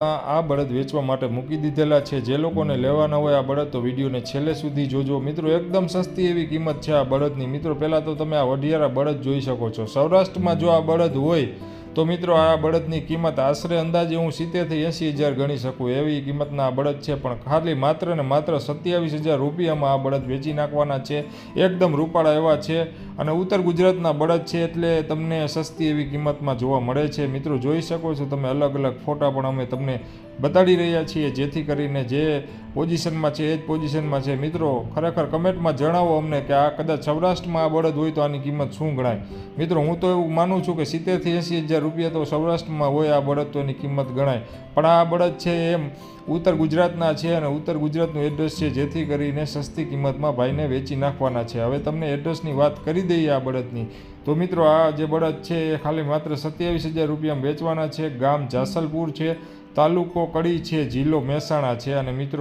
આ બળદ વેચવા માટે મૂકી દીધેલા છે। જે લોકોને લેવાના હોય આ બળદ તો વિડીયોને છેલ્લે સુધી જોજો મિત્રો। એકદમ સસ્તી એવી કિંમત છે આ બળદની। મિત્રો પહેલાં તો તમે આ વઢિયારા બળદ જોઈ શકો છો। સૌરાષ્ટ્રમાં જો આ બળદ હોય તો મિત્રો આ બળદની કિંમત આશરે અંદાજે હું 70 થી 80 હજાર ગણી શકું એવી કિંમતના આ બળદ છે। પણ ખાલી માત્ર ને માત્ર 27,000 રૂપિયામાં આ બળદ વેચી નાખવાના છે। એકદમ રૂપાળા એવા છે અને ઉત્તર ગુજરાતના બળદ છે એટલે તમને સસ્તી એવી કિંમતમાં જોવા મળે છે। મિત્રો જોઈ શકો છો તમે, અલગ અલગ ફોટા પણ અમે તમને બતાડી રહ્યા છીએ જેથી કરીને જે પોઝિશનમાં છે એ જ પોઝિશનમાં છે। મિત્રો ખરેખર કમેન્ટમાં જણાવો અમને કે આ કદાચ સૌરાષ્ટ્રમાં આ બળદ હોય તો આની કિંમત શું ગણાય। મિત્રો હું તો એવું માનું છું કે 70 થી 80 હજાર રૂપિયા તો સૌરાષ્ટ્રમાં હોય આ બળદ તો એની કિંમત ગણાય। પણ આ બળદ છે એમ ઉત્તર ગુજરાતના છે અને ઉત્તર ગુજરાતનું એડ્રેસ છે જેથી કરીને સસ્તી કિંમતમાં ભાઈને વેચી નાખવાના છે। હવે તમને એડ્રેસની વાત કરી દઈએ આ બળદની તો મિત્રો આ જે બળદ છે એ ખાલી માત્ર 27,000 રૂપિયામાં વેચવાના છે। ગામ જાસલપુર છે, તાલુકો કડી છે, જિલ્લો મહેસાણા છે અને મિત્રો